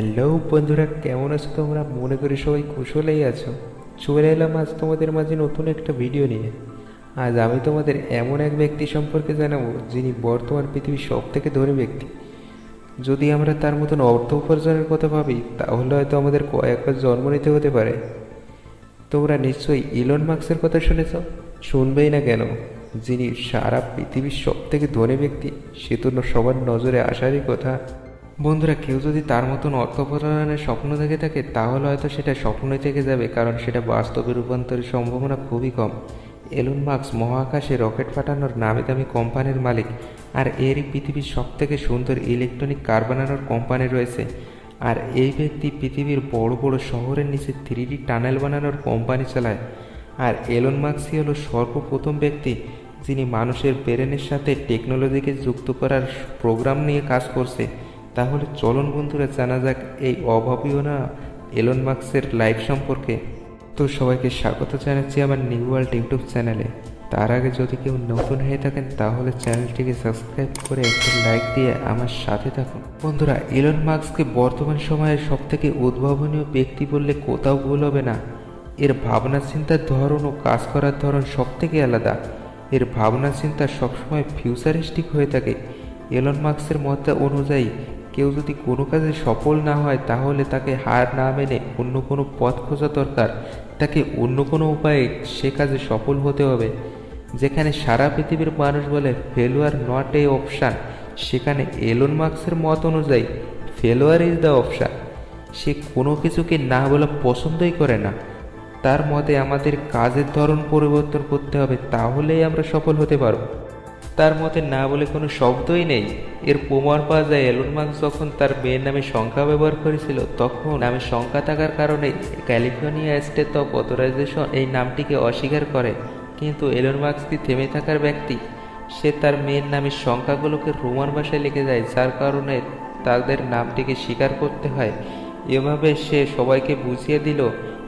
Hello বন্ধুরা, কেমন আছো তোমরা? মনে করি সবাই কুশলেই আছো। চলে এলাম আজ তোমাদের মাঝে নতুন একটা ভিডিও নিয়ে। আজ আমি তোমাদের এমন এক ব্যক্তি সম্পর্কে জানাবো যিনি বর্তমান পৃথিবীর সব থেকে ধনী ব্যক্তি। যদি আমরা তার মতন অর্থ উপার্জনের কথা ভাবি, তাহলে হয়তো আমাদের কয়েকবার জন্ম নিতে হতে পারে। তোমরা নিশ্চয়ই ইলন মাস্কের কথা শুনেছ, শুনবেই না কেন? যিনি সারা পৃথিবীর সব থেকে ধনী ব্যক্তি, সে তো সবার নজরে আসারই কথা। বন্ধুরা, কেউ যদি তার মতন অর্থ উপার্জনের স্বপ্ন দেখে থাকে, তাহলে হয়তো সেটা স্বপ্নই থেকে যাবে, কারণ সেটা বাস্তবে রূপান্তরের সম্ভাবনা খুবই কম। এলন মাস্ক মহাকাশে রকেট পাঠানোর নামি দামি কোম্পানির মালিক, আর এরই পৃথিবীর সব থেকে সুন্দর ইলেকট্রনিক কার বানানোর কোম্পানি রয়েছে। আর এই ব্যক্তি পৃথিবীর বড় বড় শহরের নিচে 3D টানেল বানানোর কোম্পানি চালায়। আর এলন মাস্কই হলো সর্বপ্রথম ব্যক্তি যিনি মানুষের ব্রেনের সাথে টেকনোলজিকে যুক্ত করার প্রোগ্রাম নিয়ে কাজ করছে। তাহলে চলুন বন্ধুরা, জানা যাক এই অভাবনীয় না এলন মাস্কের লাইফ সম্পর্কে। তো সবাইকে স্বাগত জানাচ্ছি আমার নিউ ওয়ার্ল্ড ইউটিউব চ্যানেলে। তার আগে যদি কেউ নতুন হয়ে থাকেন, তাহলে চ্যানেলটিকে সাবস্ক্রাইব করে একটা লাইক দিয়ে আমার সাথে থাকুন। বন্ধুরা, এলন মাস্ককে বর্তমান সময়ের সব থেকে উদ্ভাবনীয় ব্যক্তি বললে কোথাও ভুল হবে না। এর ভাবনা চিন্তার ধরন ও কাজ করার ধরন সব থেকে আলাদা। এর ভাবনা চিন্তা সবসময় ফিউচারিস্টিক হয়ে থাকে। এলন মাস্কের মত অনুযায়ী কেউ যদি কোনো কাজে সফল না হয়, তাহলে তাকে হার না মেনে অন্য কোনো পথ খোঁজা দরকার। তাকে অন্য কোনো উপায়ে সে কাজে সফল হতে হবে। যেখানে সারা পৃথিবীর মানুষ বলে ফেলুয়ার নট এ অপশান, সেখানে এলন মাস্কের মত অনুযায়ী ফেলুয়ার ইজ দ্য অপশান। সে কোনো কিছুকে না বলা পছন্দই করে না। তার মতে আমাদের কাজের ধরন পরিবর্তন করতে হবে, তাহলেই আমরা সফল হতে পারব। তার মতে না বলে কোনো শব্দই নেই। এর প্রমাণ পাওয়া যায় এলন মাস্ক যখন তার মেয়ের নামে সংখ্যা ব্যবহার করেছিল, তখন নামে সংখ্যা থাকার কারণে ক্যালিফোর্নিয়া স্টেট অফ অথরাইজেশন এই নামটিকে অস্বীকার করে। কিন্তু এলন মাস্ক কি থেমে থাকার ব্যক্তি? সে তার মেয়ের নামের সংখ্যাগুলোকে রোমান ভাষায় লিখে যায়, যার কারণে তাদের নামটিকে স্বীকার করতে হয়। এভাবে সে সবাইকে বুঝিয়ে দিল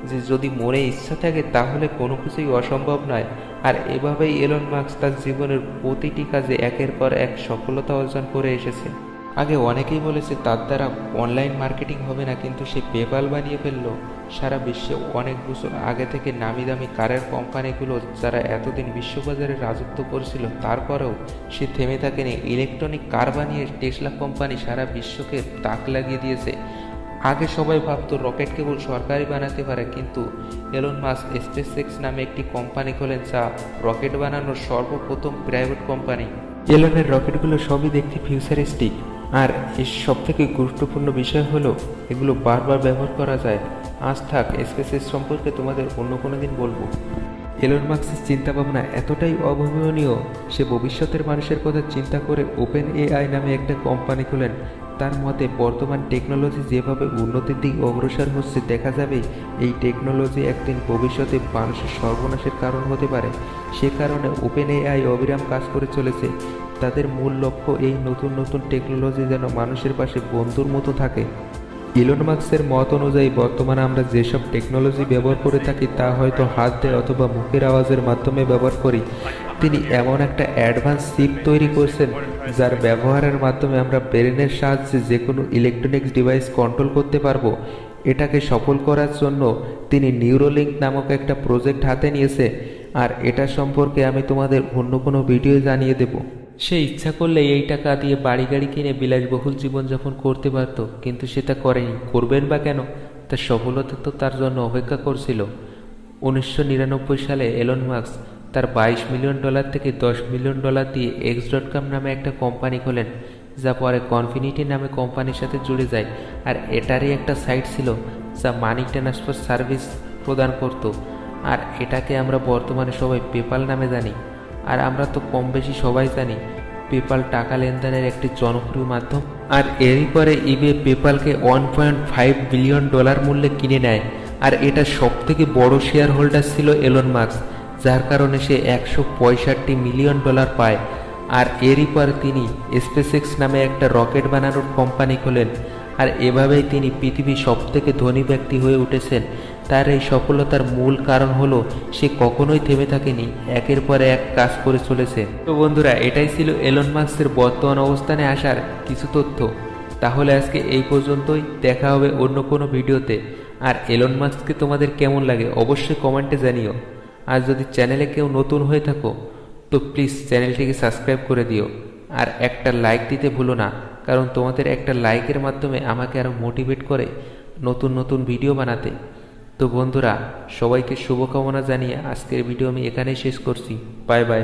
যে যদি মনে ইচ্ছা থাকে তাহলে কোনো কিছুই অসম্ভব নয়। আর এভাবেই এলন মাস্ক তার জীবনের প্রতিটি কাজে একের পর এক সফলতা অর্জন করে এসেছে। আগে অনেকেই বলেছে তার দ্বারা অনলাইন মার্কেটিং হবে না, কিন্তু সে পেপ্যাল বানিয়ে ফেললো। সারা বিশ্বে অনেক বছর আগে থেকে নামি দামি কারের কোম্পানিগুলো যারা এতদিন বিশ্ববাজারে রাজত্ব করেছিল, তারপরেও সে থেমে থাকেনি। ইলেকট্রনিক কার বানিয়ে টেসলা কোম্পানি সারা বিশ্বকে তাক লাগিয়ে দিয়েছে। আগে সবাই ভাবতো রকেট কেবল সরকারই বানাতে পারে, কিন্তু এলন মাস্ক স্পেস এক্স নামে একটি কোম্পানি খোলেন, যা রকেট বানানোর সর্বপ্রথম প্রাইভেট কোম্পানি। এলনের রকেটগুলো সবই দেখতে ফিউচারিস্টিক, আর এর সব থেকে গুরুত্বপূর্ণ বিষয় হলো এগুলো বারবার ব্যবহার করা যায়। আজ থাক, স্পেস এক্স সম্পর্কে তোমাদের অন্য কোনো দিন বলবো। এলন মাস্কের চিন্তাভাবনা এতটাই অভাবনীয়, সে ভবিষ্যতের মানুষের কথা চিন্তা করে ওপেন এআই নামে একটা কোম্পানি খোলেন। তার মতে বর্তমান টেকনোলজি যেভাবে উন্নতির দিক অগ্রসর হচ্ছে, দেখা যাবে এই টেকনোলজি একদিন ভবিষ্যতে মানুষের সর্বনাশের কারণ হতে পারে। সে কারণে ওপেন এআই অবিরাম কাজ করে চলেছে। তাদের মূল লক্ষ্য এই নতুন নতুন টেকনোলজি যেন মানুষের পাশে বন্ধুর মতো থাকে। ইলন মাস্কের মত অনুযায়ী বর্তমানে আমরা যেসব টেকনোলজি ব্যবহার করে থাকি, তা হয়তো হাত দিয়ে অথবা মুখের আওয়াজের মাধ্যমে ব্যবহার করি। তিনি এমন একটা অ্যাডভান্স চিপ তৈরি করছেন, যার ব্যবহারের মাধ্যমে আমরা ব্রেনের সাহায্যে যে কোনো ইলেকট্রনিক্স ডিভাইস কন্ট্রোল করতে পারবো। এটাকে সফল করার জন্য তিনি নিউরোলিঙ্ক নামক একটা প্রজেক্ট হাতে নিয়েছে, আর এটা সম্পর্কে আমি তোমাদের অন্য কোনো ভিডিও জানিয়ে দেব। সে ইচ্ছা করলে এই টাকা দিয়ে বাড়ি গাড়ি কিনে বিলাসবহুল জীবনযাপন করতে পারত, কিন্তু সেটা করেনি। করবেন বা কেন? তার সফলতা তো তার জন্য অপেক্ষা করছিল। 1999 সালে এলন মাস্ক তার $22 মিলিয়ন থেকে $10 মিলিয়ন দিয়ে X.com নামে একটা কোম্পানি খোলেন, যা পরে কনফিনিটি নামে কোম্পানির সাথে জুড়ে যায়। আর এটারই একটা সাইট ছিল যা মানি ট্রান্সফার সার্ভিস প্রদান করত। আর এটাকে আমরা বর্তমানে সবাই পেপ্যাল নামে জানি। আর আমরা তো কম বেশি সবাই জানি পেপ্যাল টাকা লেনদেনের একটি জনপ্রিয় মাধ্যম। আর এরই পরে ইবে পেপ্যালকে $1.5 বিলিয়ন মূল্যে কিনে নেয়। আর এটা সব থেকে বড় শেয়ার হোল্ডার ছিল এলন মাস্ক, যার কারণে সে $165 মিলিয়ন পায়। আর এরই পর তিনি স্পেস এক্স নামে একটা রকেট বানানোর কোম্পানি খোলেন। আর এভাবেই তিনি পৃথিবীর সব থেকে ধনী ব্যক্তি হয়ে উঠেছেন। তার এই সফলতার মূল কারণ হলো সে কখনোই থেমে থাকেনি, একের পর এক কাজ করে চলেছে। তো বন্ধুরা, এটাই ছিল এলন মাস্কের বর্তমান অবস্থানে আসার কিছু তথ্য। তাহলে আজকে এই পর্যন্তই, দেখা হবে অন্য কোনো ভিডিওতে। আর এলন মাস্ককে তোমাদের কেমন লাগে অবশ্যই কমেন্টে জানিও। আর যদি চ্যানেলে কেউ নতুন হয়ে থাকো তো প্লিজ চ্যানেলটিকে সাবস্ক্রাইব করে দিও। আর একটা লাইক দিতে ভুলো না, কারণ তোমাদের একটা লাইকের মাধ্যমে আমাকে আরও মোটিভেট করে নতুন নতুন ভিডিও বানাতে। তো বন্ধুরা, সবাইকে শুভকামনা জানিয়ে আজকের ভিডিও আমি এখানেই শেষ করছি। Bye bye.